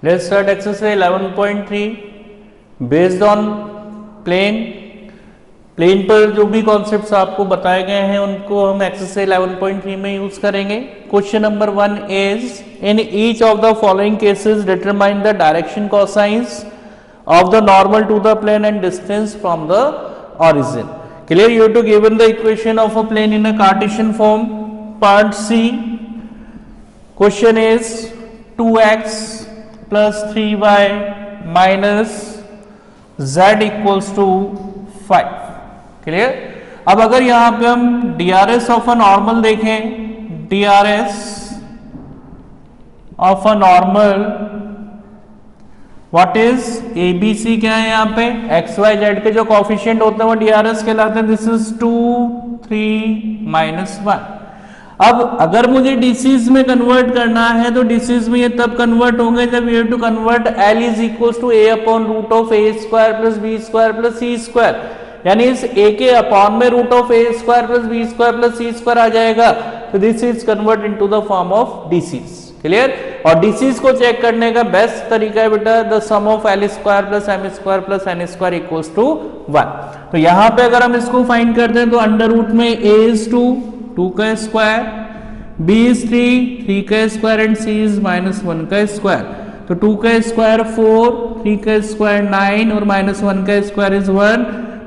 Let's start exercise 11.3 based on plane. Plane पर जो भी कॉन्सेप्ट्स आपको बताए गए हैं उनको हम एक्सरसाइज 11.3 में यूज करेंगे। Question number 1 is in each of the following cases determine the direction cosines of the normal to the plane and distance from the origin. Clear? You have to given the equation of a plane in a Cartesian form. Part C. Question is 2x plus 3y minus z equals to 5. Clear? अब अगर यहाँ पे हम DRS of a normal देखें, DRS of a normal what is ABC क्या है यहाँ पे एक्स वाई जेड के जो कॉफिशिएंट होते हैं वो DRS कहलाते हैं। This is 2 3 minus 1। अब अगर मुझे DCs में कन्वर्ट करना है तो DCs में ये तब कन्वर्ट होंगे जब you have to convert L is equals to A upon root of A square plus B square plus C square, यानी इस A के अपॉन में root of A square plus B square plus C square आ जाएगा। तो this is convert into the form of DCs। Clear? और DCs को check करने का बेस्ट तरीका है बेटा the sum of L square plus M square plus N square equals to 1। तो यहां पे अगर हम इसको फाइंड करते हैं तो अंडर रूट में A इज 2 का स्क्वायर, B इज 3 का स्क्वायर एंड C इज -1 का स्क्वायर। तो 2 का स्क्वायर 4, 3 का स्क्वायर 9 और -1 का square is 1।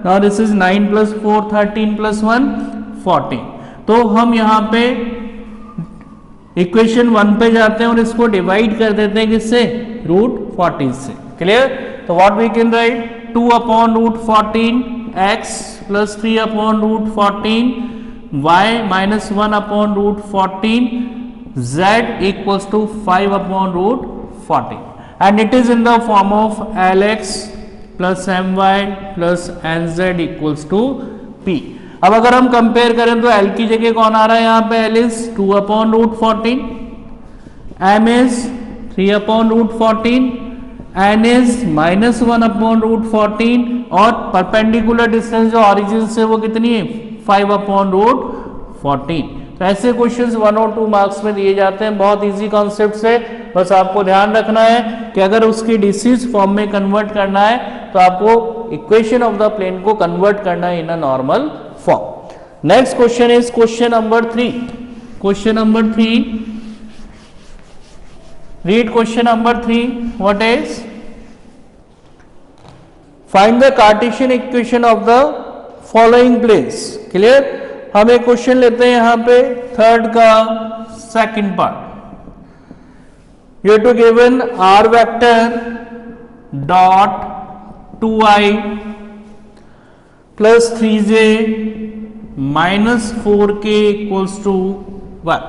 Now this is 9 plus 4 13 plus 1 14। तो हम यहाँ पे इक्वेशन 1 पे जाते हैं और इसको डिवाइड कर देते हैं किससे, रूट 14 से। क्लियर? तो what we can write 2 upon root 14 x plus 3 upon root 14 y minus 1 upon root 14 z equals to 5 upon root 14 and it is in the form of Lx plus My plus Nz equals to p। अब अगर हम compare करें तो L की जगह कौन आ रहा है यहाँ पे, L is 2 upon root 14, M is 3 upon root 14, N is -1 upon root 14 और परपेंडिकुलर डिस्टेंस जो ऑरिजिन से वो कितनी है 5 अपॉन रूट 14। तो ऐसे क्वेश्चंस 1 और 2 मार्क्स में दिए जाते हैं। बहुत इजी कॉन्सेप्ट है, बस आपको ध्यान रखना है कि अगर उसकी डिसीज फॉर्म में कन्वर्ट करना है तो आपको इक्वेशन ऑफ द प्लेन को कन्वर्ट करना है in a normal form. Next question is question number 3. Question number 3. Read question number 3. What is? Find the Cartesian equation of the following planes. Clear? हम एक question लेते हैं यहाँ पे third का second part. You have to given r vector dot 2i plus 3j minus 4k equals to 1।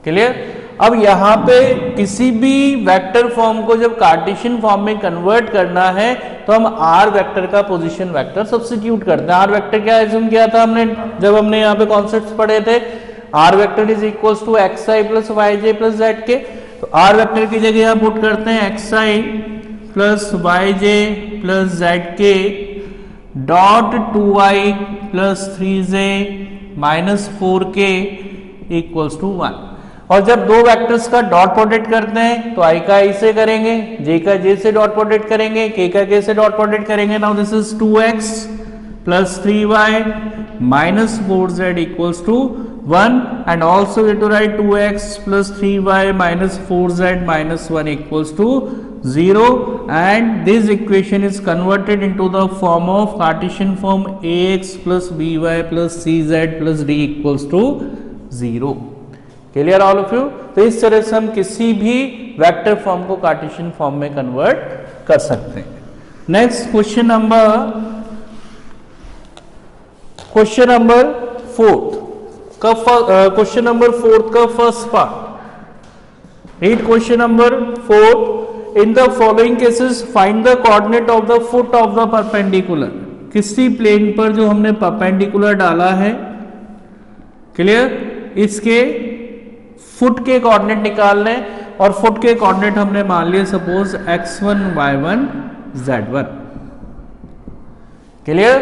Clear? अब यहां पे किसी भी वेक्टर फॉर्म को जब कार्टेशियन फॉर्म में कन्वर्ट करना है तो हम r वेक्टर का पोजीशन वेक्टर सब्स्टिट्यूट करते हैं। r वेक्टर क्या एज्यूम किया था हमने जब हमने यहाँ पे कॉन्सेप्ट्स पढ़े थे, r vector is equals to xi plus yj plus zk। तो r वेक्टर की जगह हम पुट करते हैं xi plus yj plus zk dot 2i plus 3j minus 4k equals to 1। और जब दो वेक्टर्स का डॉट प्रोडक्ट करते हैं तो i का i से करेंगे, j का j से डॉट प्रोडक्ट करेंगे, k का k से डॉट प्रोडक्ट करेंगे। Now this is 2x plus 3y minus 4z equals to 1 and also we to write 2x plus 3y minus 4z minus 1 equals to 0 and this equation is converted into the form of Cartesian form ax plus by plus cz plus d equals to 0. Clear all of you? तो इस तरह से हम किसी भी vector form को Cartesian form में convert कर सकते हैं। नेक्स्ट क्वेश्चन नंबर 4 का first part. Read question number 4। In the following cases find the coordinate of the foot of the perpendicular. किसी प्लेन पर जो हमने परपेंडिकुलर डाला है, क्लियर, इसके फुट के कोऑर्डिनेट निकालने और फुट के कोऑर्डिनेट हमने मान लिए suppose x1 y1 z1। Clear?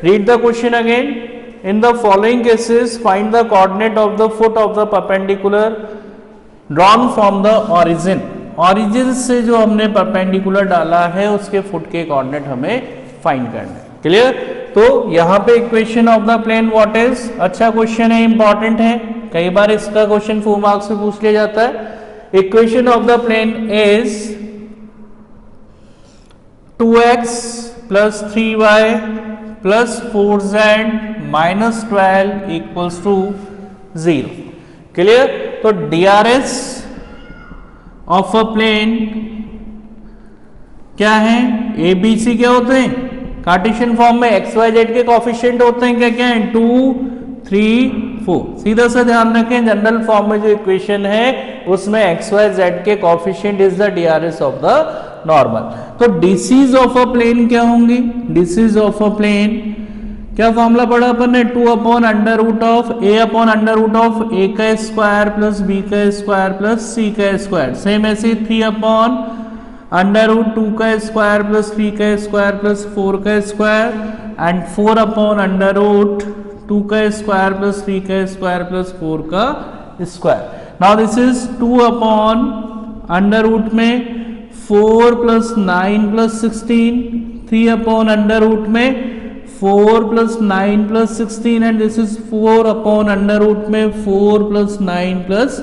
Read the question again. In the following cases find the coordinate of the foot of the perpendicular drawn from the origin. Origin से जो हमने परपेंडिकुलर डाला है उसके फुट के कोऑर्डिनेट हमें फाइंड करना है। क्लियर? तो यहाँ पे equation of the plane what is, अच्छा क्वेश्चन है, इंपॉर्टेंट है, कई बार इसका क्वेश्चन 4 मार्क्स में पूछ लिया जाता है। Equation of the plane is 2x plus 3y plus 4z minus 12 equals to 0। Clear? तो DRS ऑफ अ प्लेन क्या है, ABC क्या होते हैं, कार्टेशियन फॉर्म में XYZ के कोफिशिएंट होते हैं, क्या क्या है, 2 3 4। सीधा सा ध्यान रखें, जनरल फॉर्म में जो इक्वेशन है उसमें XYZ के coefficient is the DRS of the normal. तो डिसीज ऑफ अ प्लेन क्या होंगे, डिसीज ऑफ अ प्लेन क्या फॉर्मूला पढ़ा अपन ने, 2 upon under root of a upon under root of a का स्क्वायर प्लस b का स्क्वायर प्लस c का स्क्वायर। सेम ऐसे 3 अपॉन अंडर रूट 2 का स्क्वायर प्लस 3 का स्क्वायर प्लस 4 का square and 4 upon under root 2 का स्क्वायर प्लस 3 का square plus 4 का square. Now this is 2 upon under root में 4 plus 9 plus 16, 3 upon under root में 4 plus 9 plus 16 and this is 4 upon under root में 4 plus 9 plus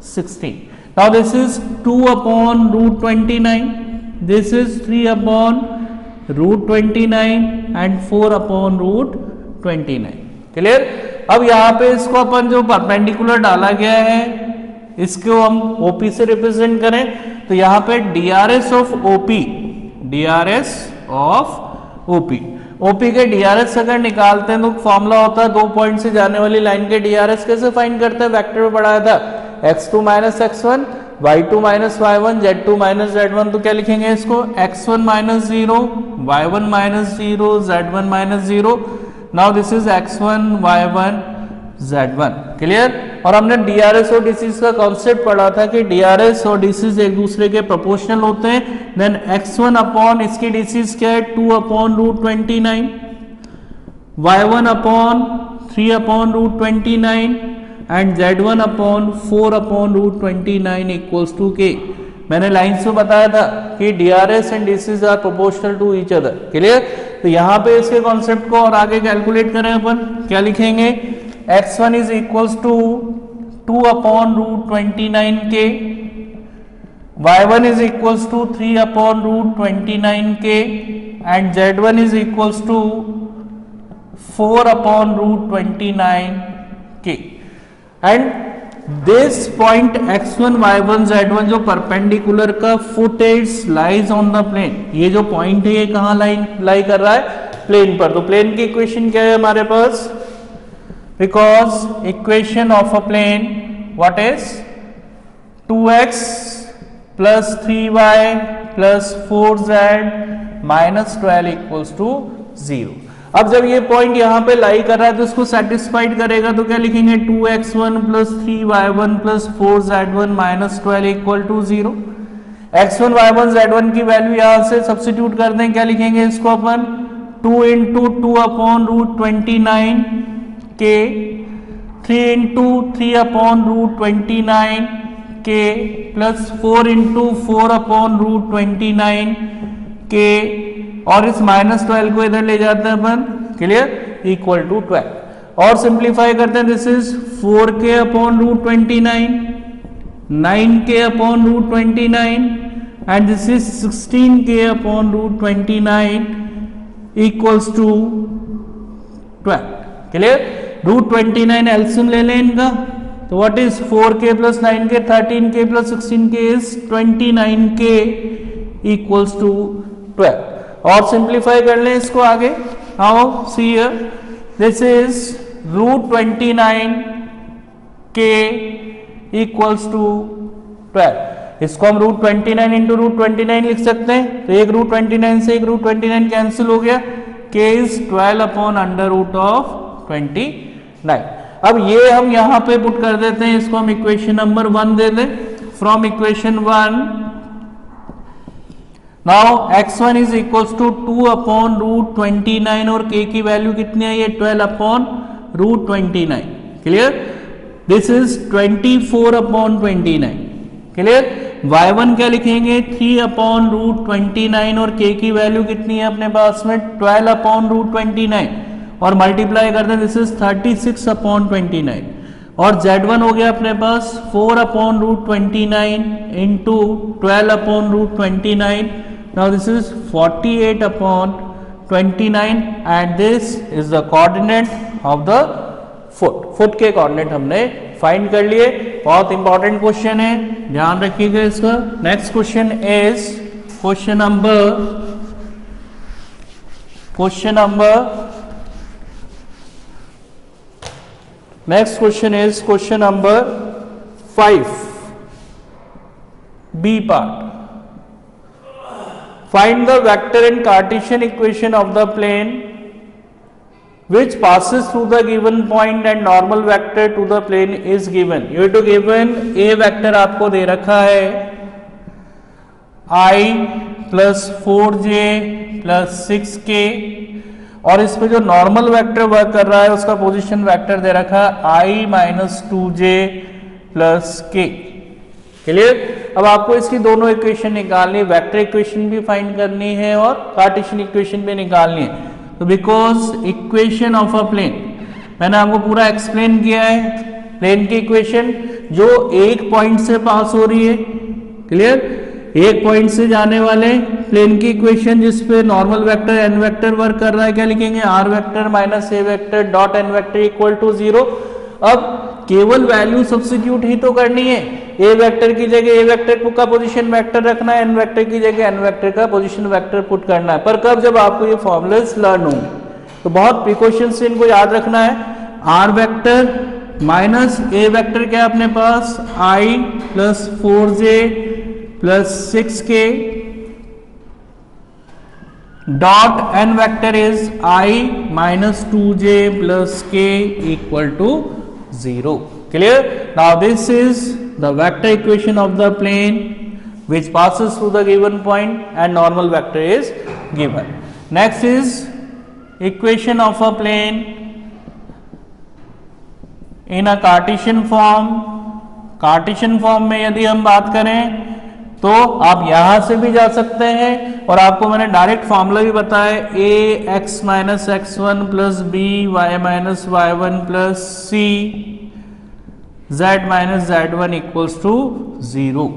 16। Now this is 2 upon root 29, this is 3 upon root 29 and 4 upon root 29। Clear? अब यहाँ पे इसको अपन जो perpendicular डाला गया है इसको हम OP से रिप्रेजेंट करें तो यहाँ पे DRS of OP, DRS of OP, OP के DRS अगर निकालते हैं तो फॉर्मूला होता है 2 पॉइंट से जाने वाली लाइन के DRS कैसे फाइंड करते हैं, वेक्टर में पढ़ाया था x2 minus x1, y2 minus y1, z2 minus z1। तो क्या लिखेंगे इसको, x1 minus 0, y1 minus 0, z1 minus 0। Now this is x1 y1 z1। Clear? और हमने DRS और डिसीज का कॉन्सेप्ट पढ़ा था कि DRS और डिसीज एक दूसरे के प्रोपोर्शनल होते हैं। देन x1 अपॉन इसकी डिसीज क्या है, 2 upon root 29, y1 upon 3 upon root 29 and z1 upon 4 upon root 29 equals to k। मैंने लाइन्स में बताया था कि DRS and DCs are proportional to each other. Clear? तो यहाँ पे इसके कॉन्सेप्ट को और आगे कैलकुलेट करें अपन, क्या लिखेंगे, x1 is equals to 2 upon root 29k, y1 is equals to 3 upon root 29k and z1 is equals to 4 upon root 29k and this point x1 y1 z1 जो परपेंडिकुलर का foot as lies on the plane, ये जो point है ये कहाँ लाई कर रहा है, प्लेन पर। तो प्लेन की इक्वेशन क्या है हमारे पास, because equation of a plane what is 2x plus 3y plus 4z minus 12 equals to 0। अब जब ये पॉइंट यहाँ पे लाई कर रहा है तो इसको सेटिस्फाइड करेगा तो क्या लिखेंगे, 2x1 plus 3y1 plus 4z1 minus 12 equal to 0। x1 y1 z1 की वैल्यू यहाँ से सब्स्टिट्यूट कर दें, क्या लिखेंगे इसको अपन, 2 into 2 upon root 29 k, 3 into 3 upon root 29 k plus 4 into 4 upon root 29 k और इस माइनस 12 को इधर ले जाते हैं अपन। क्लियर? इक्वल टू 12 और सिंप्लीफाई करते हैं, this is 4k upon root 29, 9k upon root 29 and this is 16k upon root 29 equals to 12। Clear? Root 29 LCM ले लें इनका, तो what is 4k plus 9k, 13k plus 16k is 29k equals to 12 और simplify कर लें इसको आगे। How, see here, this is root 29k equals to 12। इसको हम रूट 29 इंटू रूट 29 लिख सकते हैं, तो एक रूट 29 से एक रूट 29 कैंसिल हो गया, k is 12 upon under root of 29। अब ये हम यहां पे पुट कर देते हैं, इसको हम इक्वेशन नंबर 1 दे दें। From equation 1 now x1 is equals to 2 upon root 29 और k की वैल्यू कितनी है, ये 12 upon root 29। Clear? This is 24 upon 29। Clear? y1 क्या लिखेंगे 3/√29 और k की वैल्यू कितनी है अपने पास में 12/√29 और मल्टीप्लाई करते हैं दिस इज 36/29 और z1 हो गया अपने पास 4/√29 into 12/√29 now this is 48/29 and this is the coordinate of the foot के कोऑर्डिनेट हमने फाइंड कर लिए। बहुत इंपॉर्टेंट क्वेश्चन है, ध्यान रखिएगा इसका। Next question is question number next question is question number 5 B part. Find the vector and cartesian equation of the plane which passes through the given point and normal vector to the plane is given. You to given a vector आपको दे रखा है I plus 4j plus 6k और इस पे जो normal vector work कर रहा है उसका पोजीशन वेक्टर दे रखा है I minus 2j plus k। Clear? अब आपको इसकी दोनों इक्वेशन निकालनी है, वेक्टर इक्वेशन भी फाइंड करनी है और कार्टेशियन इक्वेशन भी निकालनी है। तो because equation of a plane मैंने आपको पूरा एक्सप्लेन किया है, प्लेन की इक्वेशन जो एक पॉइंट से पास हो रही है, क्लियर, एक पॉइंट से जाने वाले प्लेन की इक्वेशन जिसपे normal vector n vector work कर रहा है, क्या लिखेंगे r vector minus A vector dot N vector equal to 0। अब केवल वैल्यू सब्स्टिट्यूट ही तो करनी है, ए वेक्टर की जगह ए वेक्टर का पोजीशन वेक्टर रखना है, एन वेक्टर की जगह एन वेक्टर का पोजीशन वेक्टर पुट करना है। पर कब, जब आपको ये फॉर्मूलाज लर्न होंगे तो बहुत प्रिकॉशन से इनको याद रखना है। आर वेक्टर माइनस ए वेक्टर क्या अपने पास i plus 4j plus 6k dot N vector is i minus 2j plus k equal to 0। Clear? Now this is the vector equation of the plane which passes through the given point and normal vector is given. Next is equation of a plane in a Cartesian form. Cartesian form में यदि हम बात करें तो आप यहां से भी जा सकते हैं और आपको मैंने डायरेक्ट फॉर्मूला भी बताया a x minus x1 plus b y minus y1 plus c z minus z1 equals to 0।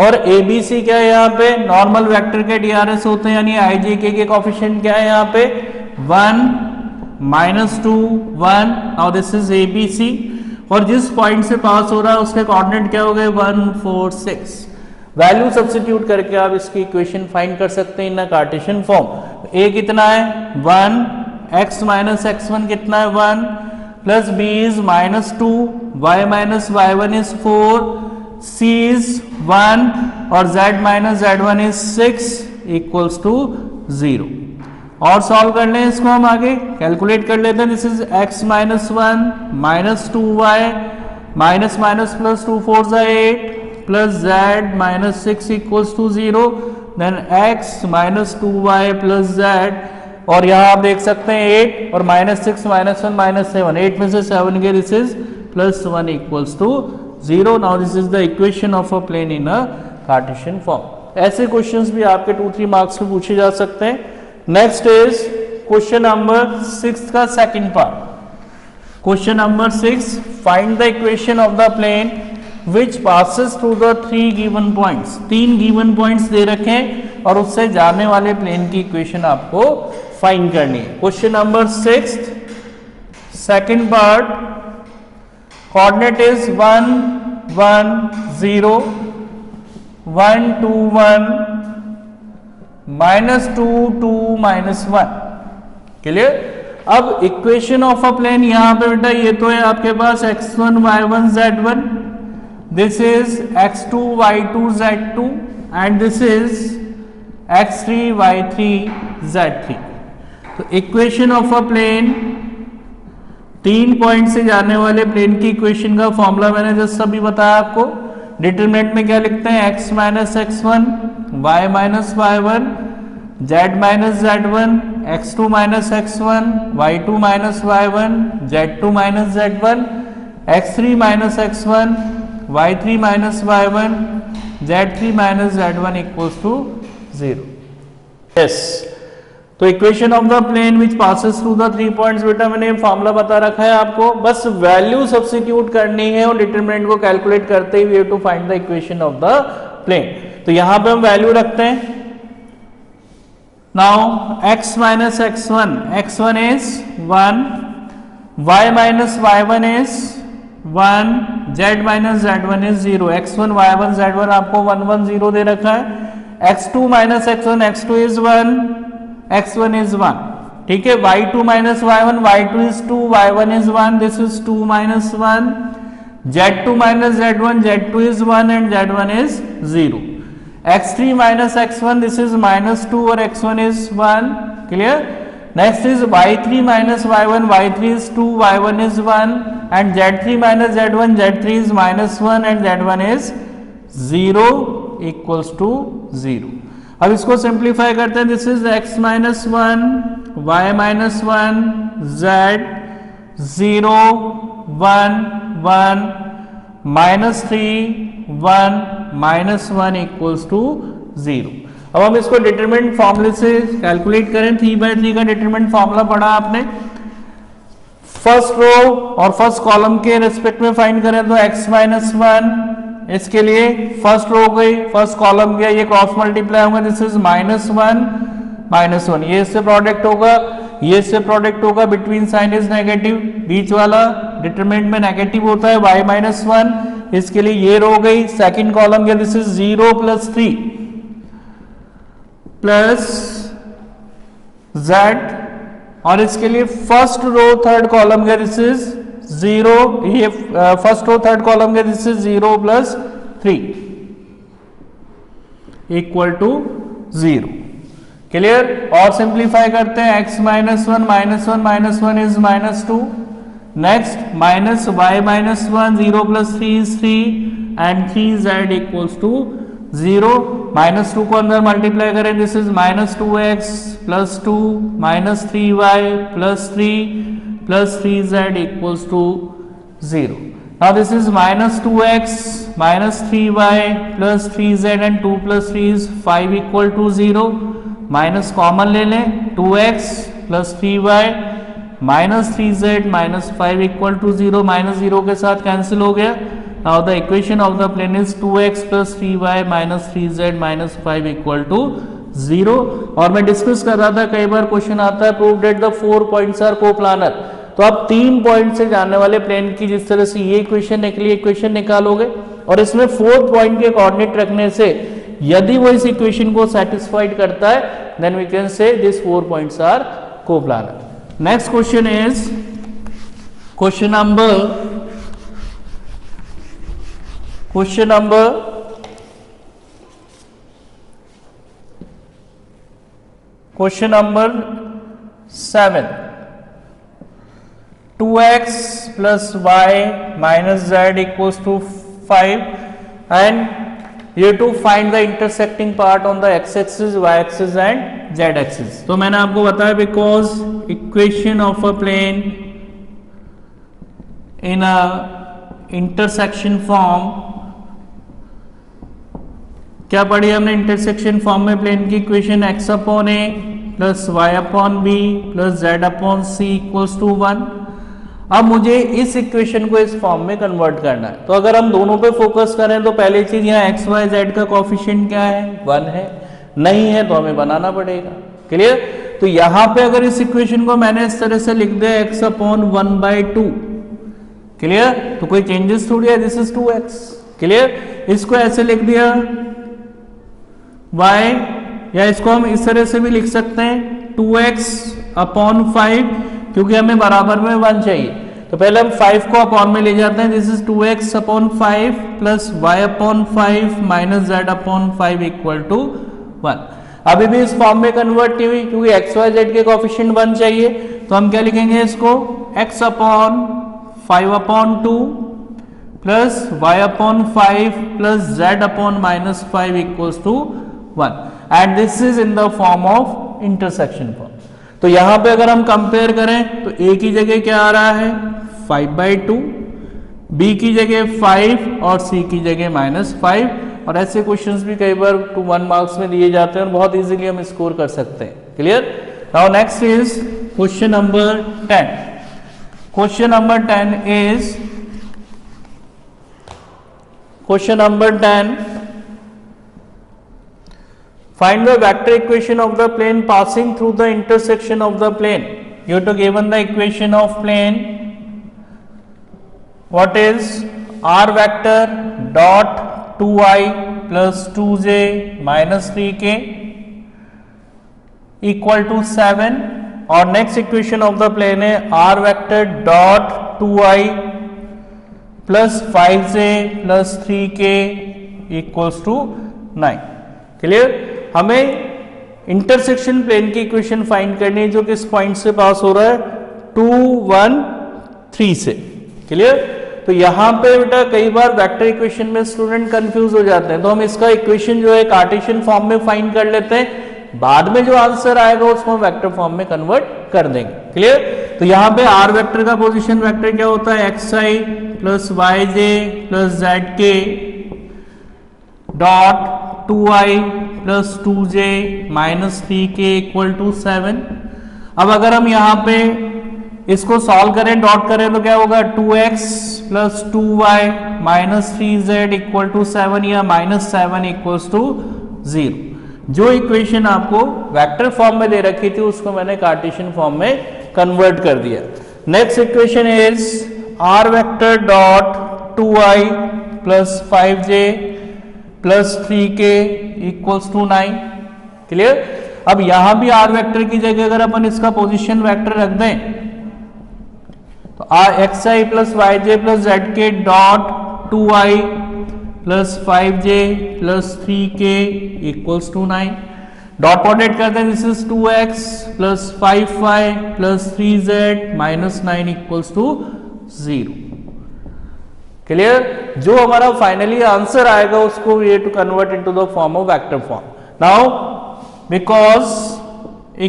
और ए बी सी क्या है यहाँ पे नॉर्मल वेक्टर के डीआरएस होते हैं, यानी आई जे के कोएफिशिएंट क्या है यहाँ पे 1 minus 2 1। Now this is a b c और जिस पॉइंट से पास हो रहा है उसके कोऑर्डिनेट क्या हो गए 1 4 6। वैल्यू सब्स्टिट्यूट करके आप इसकी इक्वेशन फाइंड कर सकते हैं इन कार्टेशियन फॉर्म। ए कितना है 1, x माइनस x1 कितना है 1 plus b is minus 2, y minus y1 is 4, c is 1 और z minus z1 is 6 equals to 0। और सॉल्व कर लें इसको, हम आगे कैलकुलेट कर लेते हैं। This is x minus 1 minus 2y minus minus plus 2 4 8 plus z minus 6 equals to 0, then x minus 2y plus z और यहाँ आप देख सकते हैं 8 और माइनस 6 माइनस 1 माइनस 7, 8 में से 7 गए, this is plus 1 equals to 0। Now this is the equation of a plane in a cartesian form. ऐसे क्वेश्चंस भी आपके 2-3 मार्क्स में पूछे जा सकते हैं। नेक्स्ट इज क्वेश्चन नंबर 6 का second part. Question number 6, find the equation of the plane which passes through the 3 given points। 3 given points दे रखे हैं और उससे जाने वाले प्लेन की इक्वेशन आपको फाइंड करनी है। Question number 6 second part, coordinate is 1 1 0 1 2 1 minus 2 2 minus 1। Clear? अब इक्वेशन ऑफ अ प्लेन यहां पे बेटा ये तो है आपके पास x1 y1 z1, this is x2 y2 z2 and this is x3 y3 z3। तो equation of a plane 3 point से जाने वाले प्लेन की इक्वेशन का फॉर्मूला मैंने जस्ट अभी बताया आपको। डिटरमिनेंट में क्या लिखते हैं x minus x1 y minus y1 z minus z1 x2 minus x1 y2 minus y1 z2 minus z1 x3 minus x1 y3 minus y1 z3 minus z1 equals to 0। Yes, तो equation of the plane which passes through the 3 points, बेटा मैंने formula बता रखा है आपको, बस value substitute करनी है और डिटरमिनेंट को कैलकुलेट करते ही we have to find the equation of the plane. तो यहां पे हम वैल्यू रखते हैं। Now x minus x1, x1 is 1, y minus y1 is 1, z minus z1 is 0। x1 y1 z1 आपको 1 1 0 दे रखा है। x2 minus x1, x2 is 1, x1 is 1, ठीक है। y2 minus y1, y2 is 2, y1 is 1, this is 2 minus 1। z2 minus z1, z2 is 1 and z1 is 0। x3 minus x1, this is minus 2 और x1 is 1, clear. Next is y3 minus y1, y3 is 2, y1 is 1 and z3 minus z1, z3 is minus 1 and z1 is 0 equals to 0। अब इसको simplify करते हैं। This is x minus 1, y minus 1, z 0 1 1 minus 3 1 minus 1 equals to 0। अब हम इसको determinant फॉर्मूले से calculate करें। 3/3 का डिटरमिनेंट फॉर्मूला पढ़ा आपने। फर्स्ट रो और फर्स्ट कॉलम के रेस्पेक्ट में फाइंड करें तो x माइनस 1, इसके लिए फर्स्ट रो गई, फर्स्ट कॉलम गया, ये क्रॉस मल्टीप्लाई होगा, दिस इज माइनस 1 माइनस 1, ये इससे प्रोडक्ट होगा, ये इससे प्रोडक्ट होगा, बिटवीन साइन इज नेगेटिव, बीच वाला डिटरमिनेंट में नेगेटिव होता है, y माइनस 1, इसके लिए ये रो गई, सेकंड कॉलम गया, this is 0 plus 3 plus z, और इसके लिए फर्स्ट रो थर्ड कॉलम गया, दिस इज 0, ये फर्स्ट रो थर्ड कॉलम गया, this is 0 plus 3 equal to 0, clear. और सिंप्लीफाई करते हैं। x minus 1 minus 1 minus 1 is minus 2, next minus y minus 1, 0 plus 3 is 3 and 3z equals to 0। Minus 2 को अंदर multiply करें, this is minus 2x plus 2 minus 3y plus 3 plus 3z equals to 0. Now this is minus 2x minus 3y plus 3z and 2 plus 3 is 5 equal to 0. Minus common ले लें, 2x plus 3y minus 3z minus 5 equal to 0. Minus 0 के साथ cancel हो गया. Now the equation of the plane is 2x plus 3y minus 3z minus 5 equal to 0. और मैं discuss कर रहा था, कई बार क्वेश्चन आता है prove that the 4 points are coplanar. तो आप 3 पॉइंट से जाने वाले प्लेन की जिस तरह से ये इक्वेशन निकली, इक्वेशन निकालोगे और इसमें 4th पॉइंट के कोऑर्डिनेट रखने से यदि वो इस इक्वेशन को सेटिस्फाइड करता है, then we can say this 4 points are coplanar. Next question is question number 7। 2x plus y minus z equals to 5 and you have to find the intersecting part on the x-axis, y-axis and z-axis। तो मैंने आपको बताया because equation of a plane in a intersection form, क्या पढ़ी हमने intersection form में plane की equation x upon a plus y upon b plus z upon c equals to 1। अब मुझे इस इक्वेशन को इस फॉर्म में कन्वर्ट करना है। तो अगर हम दोनों पे फोकस करें तो पहली चीज यहाँ एक्स वाई जेड का कोफिशिएंट क्या है, 1 है, नहीं है तो हमें बनाना पड़ेगा, क्लियर। तो यहाँ पे अगर इस इक्वेशन को मैंने इस तरह से लिख दिया एक्स अपॉन 1/2, क्लियर, तो कोई चेंजेस थोड़ी है, दिस इज 2x, क्लियर। इसको ऐसे लिख दिया y, या इसको हम इस तरह से भी लिख सकते हैं 2x अपॉन 5, क्योंकि हमें बराबर में 1 चाहिए। तो पहले हम 5 को अपॉन में ले जाते हैं, this is 2x upon 5 plus y upon 5 minus z upon 5 equal to 1। अभी भी इस फॉर्म में कन्वर्ट नहीं हुई क्योंकि x y z के कोफिशिएंट 1 चाहिए। तो हम क्या लिखेंगे इसको, x upon 5 upon 2 plus y upon 5 plus z upon minus 5 equals to 1 and this is in the form of intersection form. तो यहां पे अगर हम कंपेयर करें तो a की जगह क्या आ रहा है 5/2, b की जगह 5 और c की जगह -5 और ऐसे क्वेश्चंस भी कई बार 1 मार्क्स में दिए जाते हैं और बहुत इजीली हम स्कोर कर सकते हैं। Clear? Now next is question number 10। Question number 10 is question number 10, find the vector equation of the plane passing through the intersection of the plane. You have to given the equation of plane. What is r vector dot 2i plus 2j minus 3k equal to 7, और next equation of the plane है r vector dot 2i plus 5j plus 3k equals to 9। Clear? हमें intersection plane की equation find करनी है जो किस point से पास हो रहा है, 2, 1, 3 से। क्लियर? तो यहां पे बेटा कई बार वेक्टर इक्वेशन में स्टूडेंट कंफ्यूज हो जाते हैं, तो हम इसका इक्वेशन जो है कार्टेशियन फॉर्म में फाइंड कर लेते हैं, बाद में जो आंसर आएगा उसको हम वेक्टर फॉर्म में कन्वर्ट कर देंगे। क्लियर? तो यहां पे आर वेक्टर का पोजीशन वेक्टर क्या होता है, xi plus yj plus zk dot 2i plus 2j minus 3k equal to 7। अब अगर हम यहां पे इसको सॉल्व करें, डॉट करें, तो क्या होगा, 2x plus 2y minus 3z equal to 7 या माइनस 7 इक्वल्स टू 0। जो इक्वेशन आपको वेक्टर फॉर्म में दे रखी थी उसको मैंने कार्टेशियन फॉर्म में कन्वर्ट कर दिया। Next equation is r vector dot 2i plus 5j plus 3k equals to 9। Clear? अब यहां भी r वेक्टर की जगह अगर अपन इसका पोजीशन वेक्टर रख दें तो xi plus yj plus zk dot 2i plus 5j plus 3k equals to 9। Dot product करते हैं, this is 2x plus 5y plus 3z minus 9 equals to 0। Clear? जो हमारा फाइनली आंसर आएगा उसको we have to convert into the form of vector form. Now because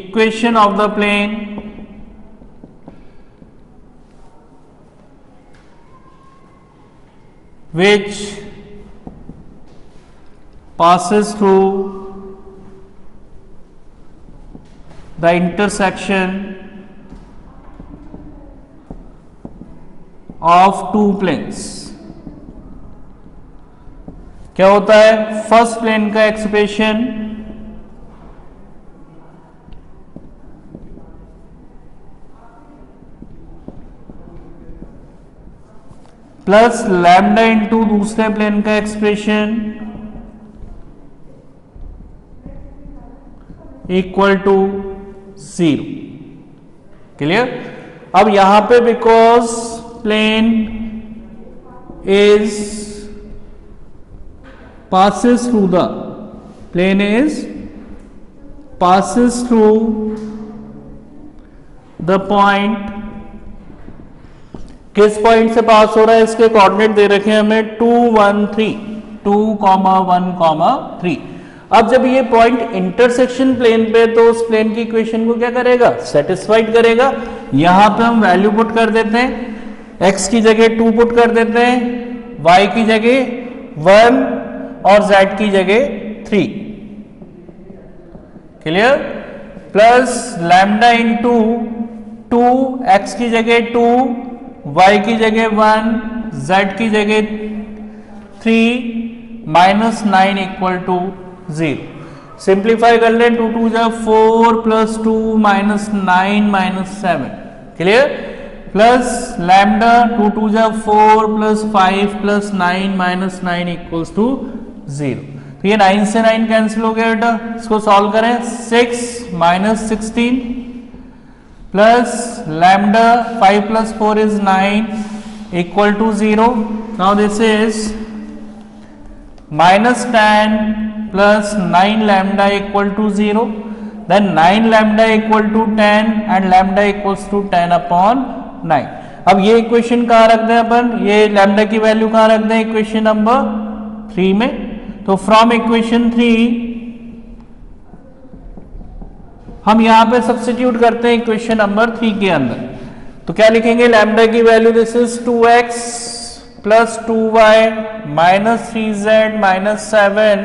equation of the plane which passes through the intersection of two planes, क्या होता है, first plane का expression plus lambda into दूसरे plane का expression equal to 0। Clear? अब यहां पे because plane is passes through the plane is passes through the point, किस पॉइंट से पास हो रहा है, इसके कोऑर्डिनेट दे रखे हैं हमें 2, 1, 3, 2, 1, 3। अब जब ये पॉइंट इंटरसेक्शन प्लेन पे तो उस प्लेन की इक्वेशन को क्या करेगा, सेटिस्फाइड करेगा। यहां पे हम वैल्यू पुट कर देते हैं, x की जगह 2 पुट कर देते हैं, y की जगह 1 और z की जगह 3। Clear? Plus lambda into 2, x की जगह 2, y की जगह 1, z की जगह 3 माइनस 9 इक्वल टू 0। सिंप्लीफाई कर लें, 2 2 जा 4 plus 2 minus 9 minus 7। Clear? Plus lambda 2 2 जा 4 plus 5 plus 9 minus 9 equals to 0। तो ये 9 से 9 कैंसिल हो गया बेटा, इसको सॉल्व करें, 6 minus 16 plus lambda 5 plus 4 is 9 equal to 0। Now this is minus 10 plus 9 lambda equal to 0, then 9 lambda equal to 10 and lambda equals to 10 upon 9। अब ये इक्वेशन कहां रख दें अपन, ये लैम्डा की वैल्यू कहां रख दें, इक्वेशन नंबर 3 में। तो फ्रॉम इक्वेशन 3 हम यहां पे सब्स्टिट्यूट करते हैं इक्वेशन नंबर 3 के अंदर। तो क्या लिखेंगे, लैम्डा की value this is 2x plus 2y minus 3z minus 7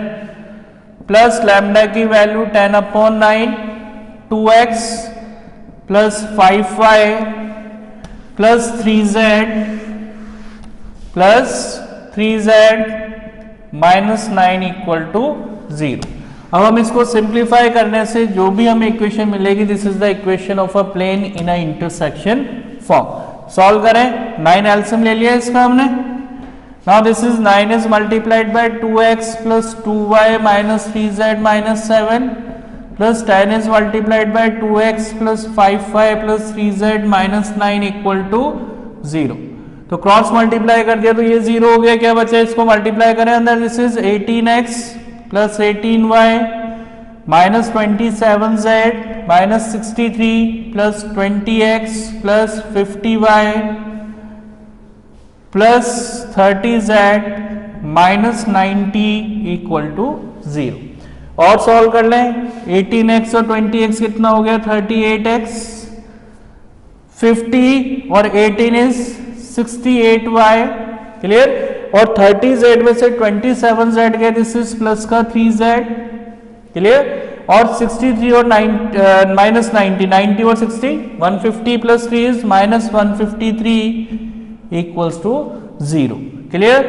plus lambda की value 10/9 2x plus 5y plus 3z minus 9 equal to 0। अब हम इसको सिंप्लीफाई करने से जो भी हमें इक्वेशन मिलेगी, this is the equation of a plane in a intersection form. Solve करें, 9 एलसीएम ले लिया इसका हमने। Now this is 9 is multiplied by 2x plus 2y minus 3z minus 7 plus 10 is multiplied by 2x plus 5y plus 3z minus 9 equal to 0। तो cross multiply कर दिया तो ये 0 हो गया, क्या बचा, इसको मल्टीप्लाई करें अंदर। This is 18x plus 18y minus 27z minus 63 plus 20x plus 50y plus 30z minus 90 equal to 0। और सॉल्व कर लें, 18x और 20x कितना हो गया, 38x 50 और 18 इज 68y, क्लियर। और 30z में से 27z गए, दिस इज प्लस का 3z, क्लियर। और 63 और माइनस 90 और 60 150 plus 3 is minus 153 equals to 0, clear.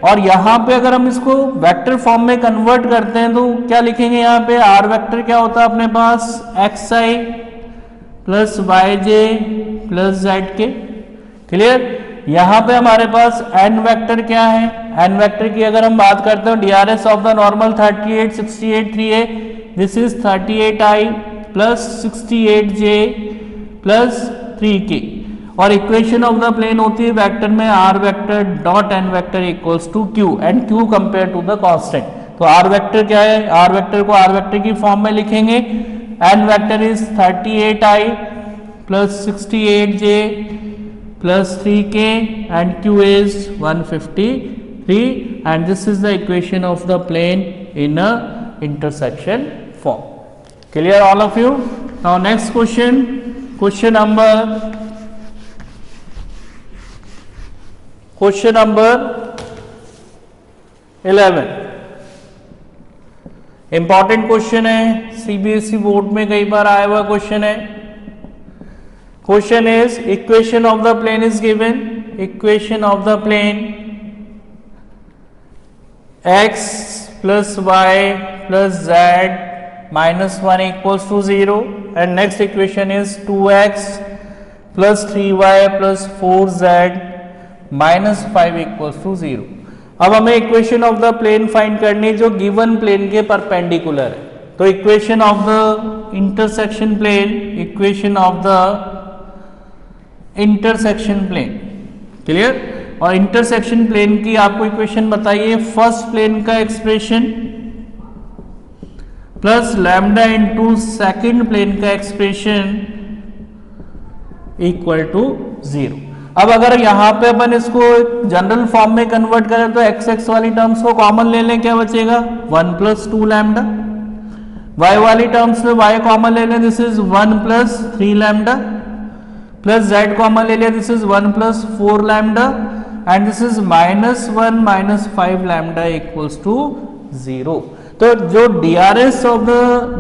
और यहां पे अगर हम इसको वेक्टर फॉर्म में कन्वर्ट करते हैं तो क्या लिखेंगे, यहाँ पे आर वेक्टर क्या होता है अपने पास, xi plus yj plus zk, clear. यहां पे हमारे पास n वेक्टर क्या है, n वेक्टर की अगर हम बात करते हैं, DRS of the normal 38 68 3a, this is 38i plus 68j plus 3k। और इक्वेशन ऑफ द प्लेन होती है वेक्टर में R vector dot N vector equals to Q, and Q compare to the constant. तो R vector क्या है, R vector को R vector की form में लिखेंगे, N vector is 38i plus 68j plus 3k and Q is 153, and this is the equation of the plane in a intersection form. Clear all of you. Now next question, question number 11। Important question है, CBSE board में कई बार आया हुआ question है। Question is equation of the plane is given, equation of the plane x plus y plus z minus 1 equals to 0, and next equation is 2x plus 3y plus 4z minus 5 equals to 0। अब हमें equation of the plane find करनी जो given plane के perpendicular है। तो equation of the intersection plane, equation of the intersection plane, clear. और intersection plane की आपको इक्वेशन बताइए, फर्स्ट प्लेन का expression plus lambda into second plane का एक्सप्रेशन इक्वल टू 0। अब अगर यहां पे अपन इसको जनरल फॉर्म में कन्वर्ट करें तो x वाली टर्म्स को कॉमन ले लें, क्या बचेगा, 1 प्लस 2 लैम्डा। y वाली टर्म्स में y कॉमन ले लें, this is 1 plus 3 lambda, plus z common ले लिया, this is 1 plus 4 lambda, and this is minus 1 minus 5 lambda equals to 0। तो जो DRS ऑफ द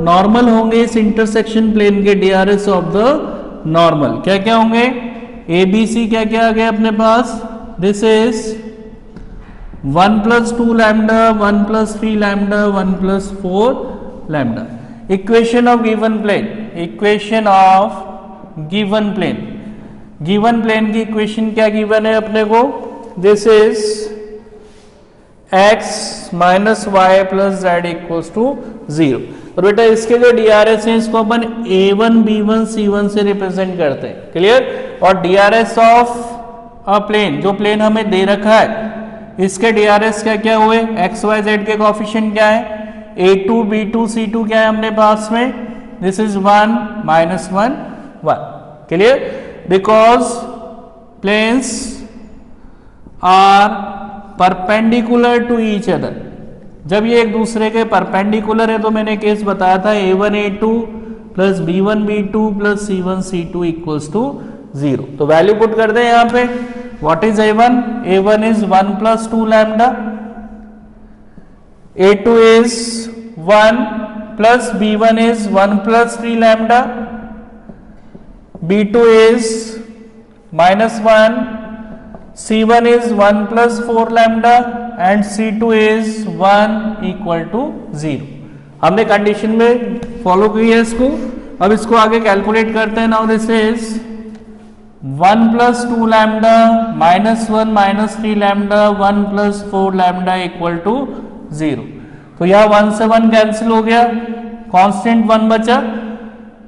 नॉर्मल होंगे इस इंटरसेक्शन प्लेन के, DRS ऑफ द नॉर्मल क्या क्या होंगे, ABC क्या क्या आ गया अपने पास, this is 1 plus 2 lambda, 1 plus 3 lambda, 1 plus 4 lambda. Equation of given plane, equation of given plane, given plane की इक्वेशन क्या गिवन है अपने को, this is x minus y plus z equals to 0। और बेटा इसके जो DRS है इसको अपन A1 B1 C1 से रिप्रेजेंट करते हैं, क्लियर। और DRS ऑफ अ प्लेन, जो प्लेन हमें दे रखा है, इसके DRS क्या क्या हुए, x y z के कोएफिशिएंट क्या है, A2 B2 C2 क्या है अपने पास में, this is 1 minus 1 1, clear. Because planes are perpendicular to each other, जब ये एक दूसरे के परपेंडिकुलर है तो मैंने केस बताया था A1 A2 plus B1 B2 plus C1 C2 equals to 0। तो वैल्यू पुट कर दें यहाँ पे, what is a1? a1 is 1 plus 2 lambda, a2 is 1 plus b1 is 1 plus 3 lambda, b2 is minus 1, c1 is 1 plus 4 lambda and c2 is 1 equal to 0. हमने condition में follow की है इसको. अब इसको आगे कैलकुलेट करते हैं. Now this is 1 plus 2 lambda minus 1 minus 3 lambda 1 plus 4 lambda equal to 0. तो यहाँ 1 से 1 कैंसिल हो गया, कांस्टेंट 1 बचा.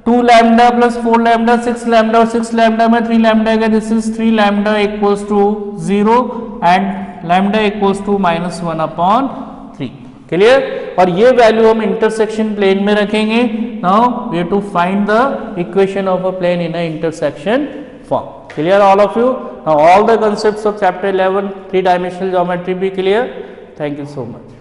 2 lambda plus 4 lambda 6 lambda और 6 lambda में 3 lambda है. This is 3 lambda equals to 0 and lambda equals to minus 1 upon 3. Clear. और ये वैल्यू हम इंटरसेक्शन प्लेन में रखेंगे. Now we have to find the equation of a plane in a intersection form. Clear all of you? Now all the concepts of chapter 11 3-dimensional geometry be clear. Thank you so much.